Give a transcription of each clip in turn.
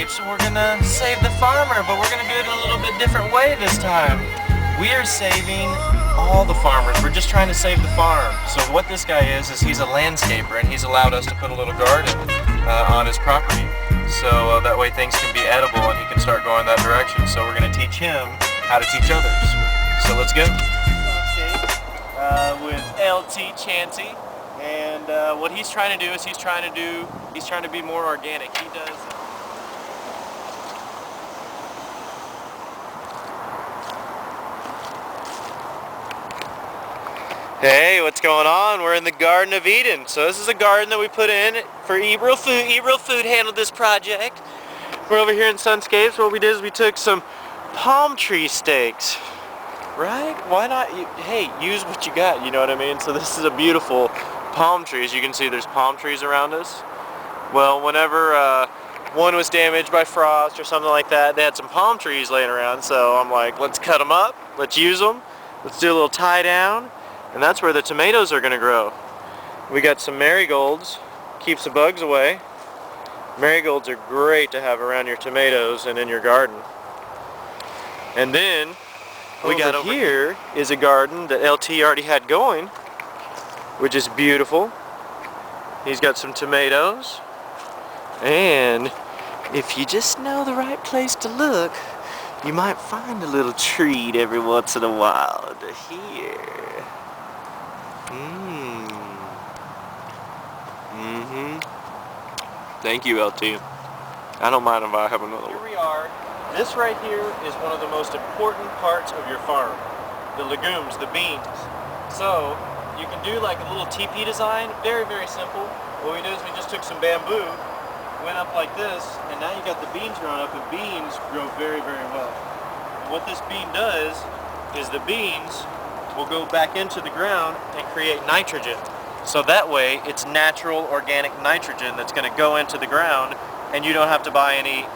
So we're gonna save the farmer, but we're gonna do it in a little bit different way this time. We are saving all the farmers. We're just trying to save the farm. So what this guy is he's a landscaper, and he's allowed us to put a little garden on his property. So that way things can be edible and he can start going that direction. So we're gonna teach him how to teach others. So let's go. Softscapes with LT Chansey, and what he's trying to do is he's trying to be more organic. He does. Hey, what's going on? We're in the Garden of Eden. So this is a garden that we put in for Eat Real Food. Eat Real Food handled this project. We're over here in Softscapes. What we did is we took some palm tree stakes. Right? Why not? Hey, use what you got, you know what I mean? So this is a beautiful palm tree. As you can see, there's palm trees around us. Well, whenever one was damaged by frost or something like that, they had some palm trees laying around. So I'm like, let's cut them up. Let's use them. Let's do a little tie down. And that's where the tomatoes are going to grow. We got some marigolds, keeps the bugs away. Marigolds are great to have around your tomatoes and in your garden. And then we got over here is a garden that LT already had going, which is beautiful. He's got some tomatoes, and if you just know the right place to look, you might find a little treat every once in a while under here. Thank you, LT. I don't mind if I have another one. Here we are. This right here is one of the most important parts of your farm. The legumes, the beans. So, you can do like a little teepee design. Very, very simple. What we did is we just took some bamboo, went up like this, and now you got the beans growing up, and beans grow very, very well. And what this bean does is the beans will go back into the ground and create nitrogen. So that way it's natural organic nitrogen that's going to go into the ground, and you don't have to buy any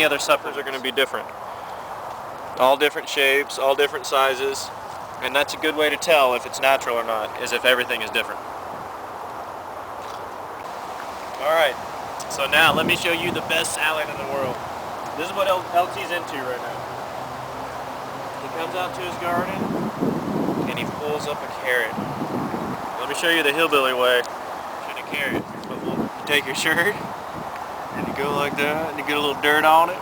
other supplements. Are going to be different. All different shapes, all different sizes, and that's a good way to tell if it's natural or not, is if everything is different. Alright, so now let me show you the best salad in the world. This is what LT's into right now. He comes out to his garden and he pulls up a carrot. Let me show you the hillbilly way. Shoot a carrot. You take your shirt and you go like that and you get a little dirt on it.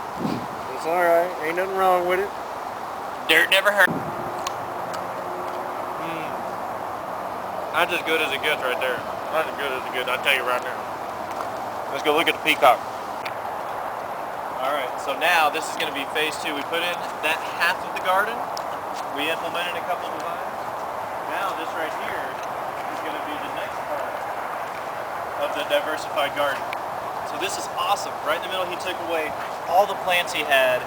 It's alright, ain't nothing wrong with it. Dirt never hurt. That's as good as it gets right there. That's as good as it gets, I'll tell you right now. Let's go look at the peacock. Alright, so now this is going to be phase 2. We put in that half of the garden. We implemented a couple of designs. Now this right here is going to be the next part of the diversified garden. So this is awesome. Right in the middle he took away all the plants he had,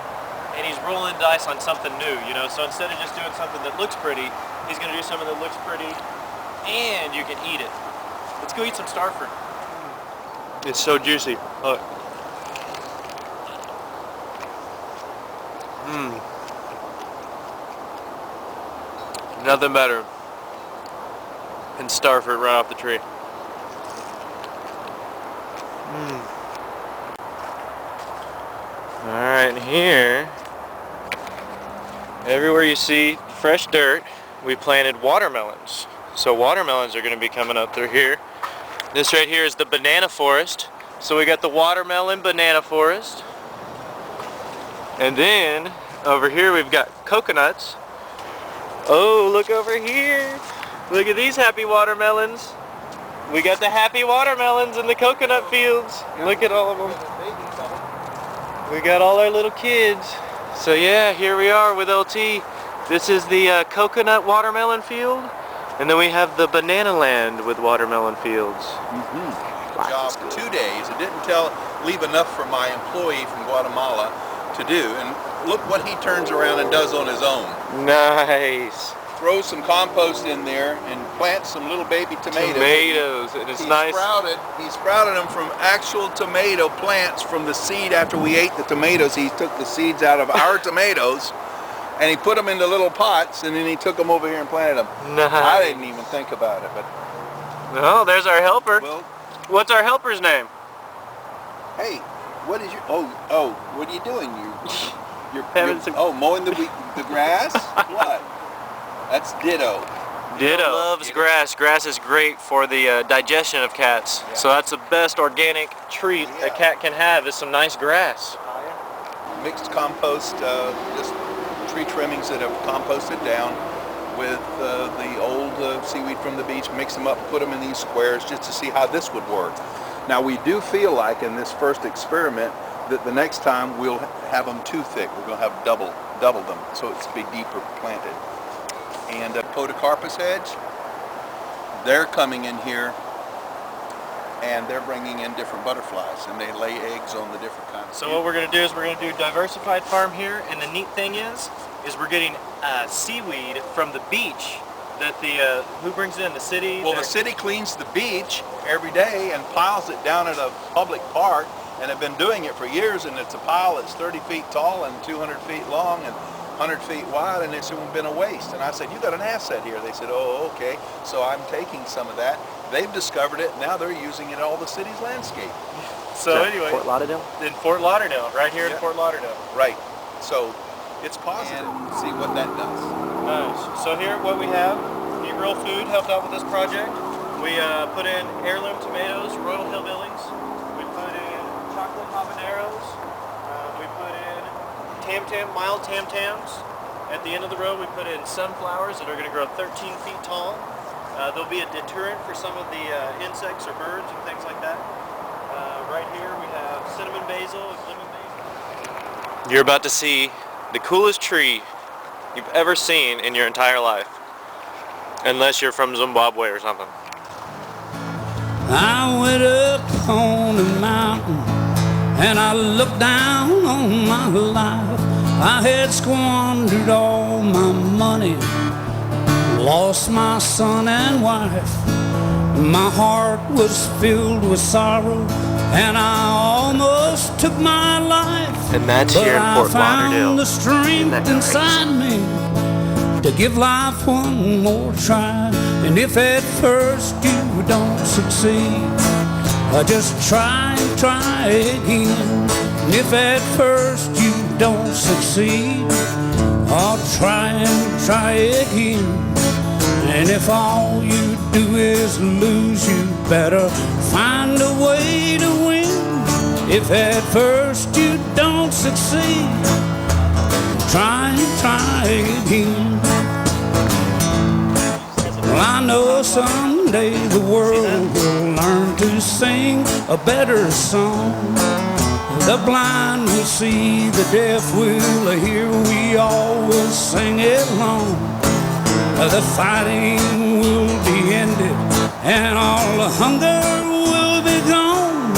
and he's rolling dice on something new, you know. So instead of just doing something that looks pretty, he's going to do something that looks pretty and you can eat it. Let's go eat some star fruit. It's so juicy. Look. Nothing better than star fruit right off the tree. Alright, here, everywhere you see fresh dirt, we planted watermelons. So watermelons are going to be coming up through here. This right here is the banana forest. So we got the watermelon banana forest. And then over here we've got coconuts. Oh, look over here. Look at these happy watermelons. We got the happy watermelons in the coconut fields. Look at all of them. We got all our little kids. So yeah, here we are with LT. This is the coconut watermelon field. And then we have the banana land with watermelon fields. Job 2 days. It didn't leave enough for my employee from Guatemala to do. And look what he turns around and does on his own. Nice. Throws some compost in there and plants some little baby tomatoes. Tomatoes, and it's nice. He sprouted them from actual tomato plants from the seed. After we ate the tomatoes, he took the seeds out of our tomatoes and he put them into little pots, and then he took them over here and planted them. Nice. I didn't even think about it, but... Oh, there's our helper. Well, what's our helper's name? Hey, what is your? What are you doing? Having some- Mowing the grass. What? That's Ditto. Ditto loves grass. Grass is great for the digestion of cats. Yeah. So that's the best organic treat a cat can have is some nice grass. Mixed compost, just tree trimmings that have composted down with the old seaweed from the beach. Mix them up, put them in these squares just to see how this would work. Now we do feel like in this first experiment that the next time we'll have them too thick. We're going to have double them, so it's to be deeper planted. And Podocarpus hedge, they're coming in here and they're bringing in different butterflies and they lay eggs on the different kinds. So what we're going to do is we're going to do diversified farm here, and the neat thing is we're getting seaweed from the beach that the who brings it in, the city? Well, the city cleans the beach every day and piles it down at a public park, and have been doing it for years, and it's a pile that's 30 feet tall and 200 feet long and 100 feet wide, and it's been a waste. And I said, you got an asset here. They said, oh, okay. So I'm taking some of that. They've discovered it. Now they're using it in all the city's landscape. So anyway, Fort Lauderdale? In Fort Lauderdale, right here in Yeah. Fort Lauderdale. Right. So it's positive. And see what that does. Nice. So here, what we have, Eat Real Food helped out with this project. We put in Heirloom Tomatoes, Royal Hillbillies. We put in chocolate habaneros. We put in mild tam-tams. At the end of the row, we put in sunflowers that are going to grow 13 feet tall. There'll be a deterrent for some of the insects or birds and things like that. Right here, we have cinnamon basil and lemon basil. You're about to see the coolest tree you've ever seen in your entire life. Unless you're from Zimbabwe or something. I went up on the mountain and I looked down on my life. I had squandered all my money, lost my son and wife. My heart was filled with sorrow and I almost took my life. And that's but here in Fort I found Lauderdale. the strength inside me to give life one more try. And if at first you don't succeed, just try and try again. And if at first you don't succeed, I'll try and try again. And if all you do is lose, you better find a way to win. If at first you don't succeed, try and try again. Well, I know someday the world will learn to sing a better song. The blind will see, the deaf will hear, we all will sing it long. The fighting will be ended and all the hunger will be gone.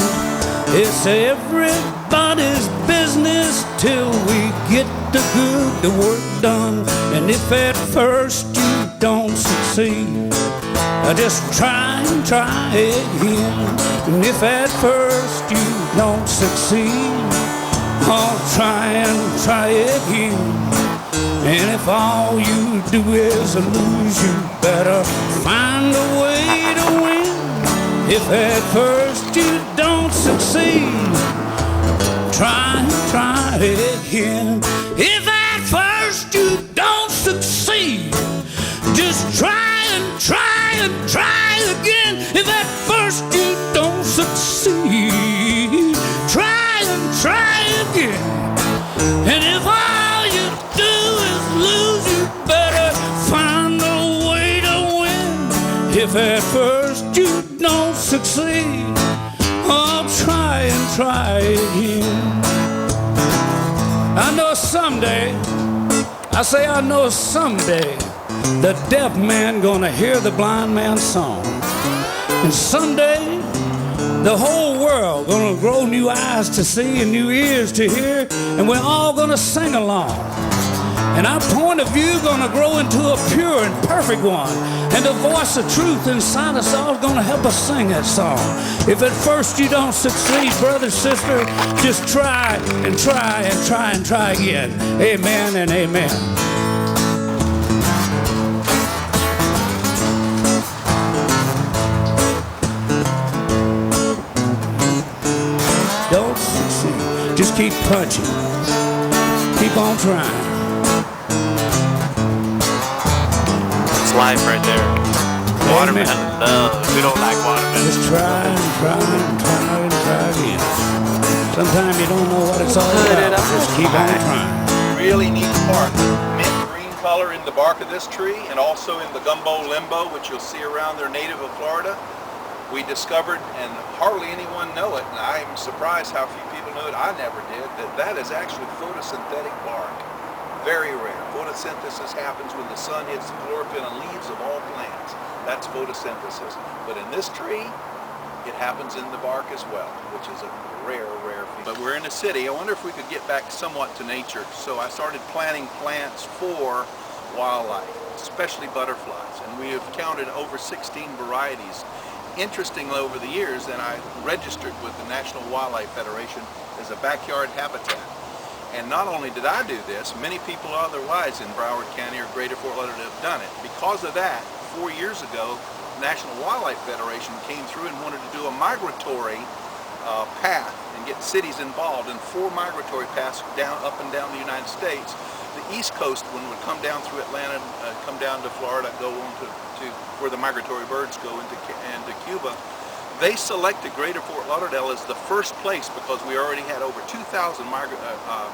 It's everybody's business till we get the work done. And if at first you don't succeed, just try and try again. And if at first you don't succeed, I'll try and try again. And if all you do is lose, you better find a way to win. If at first you don't succeed, try and try again. If at first you don't succeed, just try and try and try again. If at first you don't succeed, try and try again. And if all you do is lose, you better find a way to win. If at first you don't succeed, I'll try and try again. I know someday, I know someday, the deaf man gonna hear the blind man's song. And someday, the whole world gonna grow new eyes to see and new ears to hear, and we're all gonna sing along. And our point of view gonna grow into a pure and perfect one. And the voice of truth inside us all is gonna help us sing that song. If at first you don't succeed, brother, sister, just try and try and try and try again. Amen and amen. don't succeed. Just keep punching, keep on trying. It's life right there. Watermelon. No, we don't like watermelon. Just try and try and try and try again. Sometimes you don't know what it's all about. Just keep on trying. Really neat bark. Mint green color in the bark of this tree and also in the gumbo limbo, which you'll see around their native of Florida. We discovered, and hardly anyone know it, and I'm surprised how few people know it, I never did, that is actually photosynthetic bark. Very rare. Photosynthesis happens when the sun hits the chlorophyll and leaves of all plants. That's photosynthesis. But in this tree, it happens in the bark as well, which is a rare feature. But we're in a city. I wonder if we could get back somewhat to nature. So I started planting plants for wildlife, especially butterflies. And we have counted over 16 varieties. Interestingly, over the years, then I registered with the National Wildlife Federation as a backyard habitat. And not only did I do this, many people otherwise in Broward County or Greater Fort Lauderdale have done it. Because of that, 4 years ago, the National Wildlife Federation came through and wanted to do a migratory path and get cities involved in 4 migratory paths up and down the United States. The East Coast one would come down through Atlanta, come down to Florida, go on to where the migratory birds go into Cuba. They selected Greater Fort Lauderdale as the first place because we already had over 2,000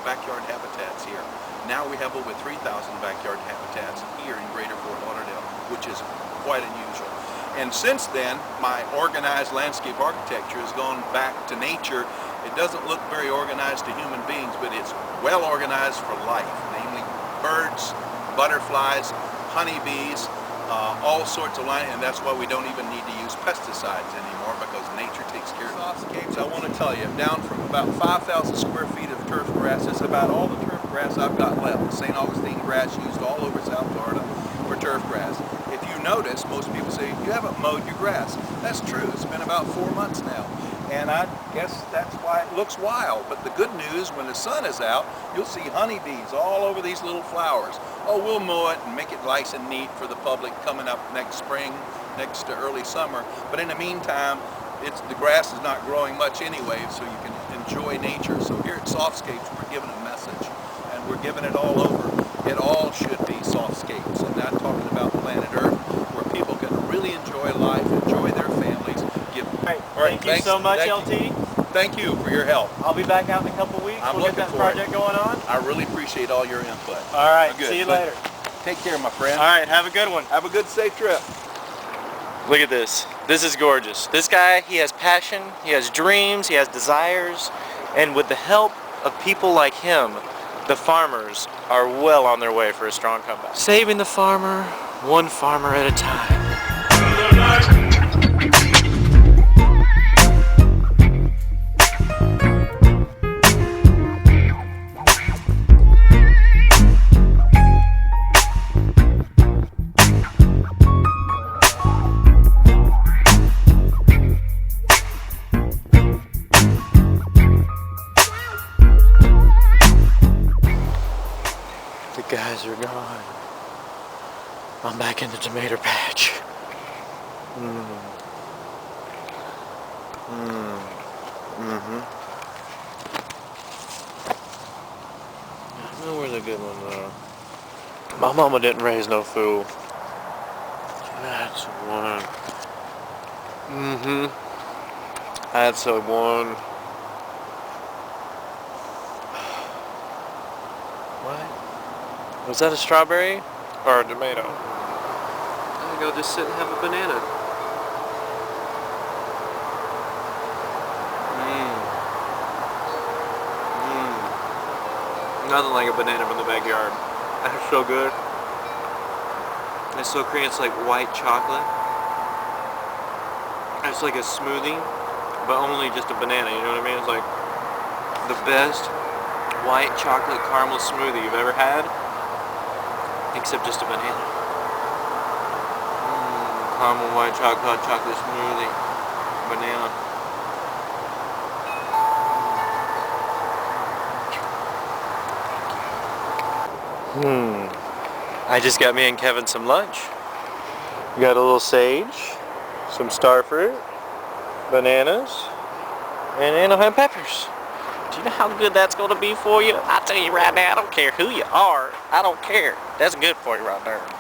backyard habitats here. Now we have over 3,000 backyard habitats here in Greater Fort Lauderdale, which is quite unusual. And since then, my organized landscape architecture has gone back to nature. It doesn't look very organized to human beings, but it's well organized for life, namely birds, butterflies, honeybees, all sorts of life, and that's why we don't even need to use pesticides anymore because nature takes care of it. Softscapes, I want to tell you, down from about 5,000 square feet of turf grass, it's about all the turf grass I've got left. St. Augustine grass used all over South Florida for turf grass. If you notice, most people say, you haven't mowed your grass. That's true, it's been about 4 months now. And I guess that's why it looks wild. But the good news, when the sun is out, you'll see honeybees all over these little flowers. Oh, we'll mow it and make it nice and neat for the public coming up next spring, next early summer. But in the meantime, the grass is not growing much anyway, so you can enjoy nature. So here at Softscapes, we're giving a message, and we're giving it all over. It all should be Softscapes. I'm not talking about planet Earth, where people can really enjoy life, enjoy their families. All right, thank you so much, LT. Thank you for your help. I'll be back out in a couple weeks. We'll get that project going on. I really appreciate all your input. All right, see you later. Take care, my friend. All right, have a good one. Have a good, safe trip. Look at this. This is gorgeous. This guy, he has passion, he has dreams, he has desires, and with the help of people like him, the farmers are well on their way for a strong comeback. Saving the farmer, one farmer at a time. The guys are gone. I'm back in the tomato patch. I know where's a good one though. My mama didn't raise no fool. That's one. That's a one. What? Was that a strawberry or a tomato? I'm gonna go just sit and have a banana. Nothing like a banana from the backyard. That's so good. It's so creamy. It's like white chocolate. It's like a smoothie, but only just a banana. You know what I mean? It's like the best white chocolate caramel smoothie you've ever had, except just a banana. Caramel white chocolate smoothie, banana. I just got me and Kevin some lunch. We got a little sage, some star fruit, bananas, and Anaheim peppers. Do you know how good that's going to be for you? I tell you right now, I don't care who you are. I don't care. That's good for you right there.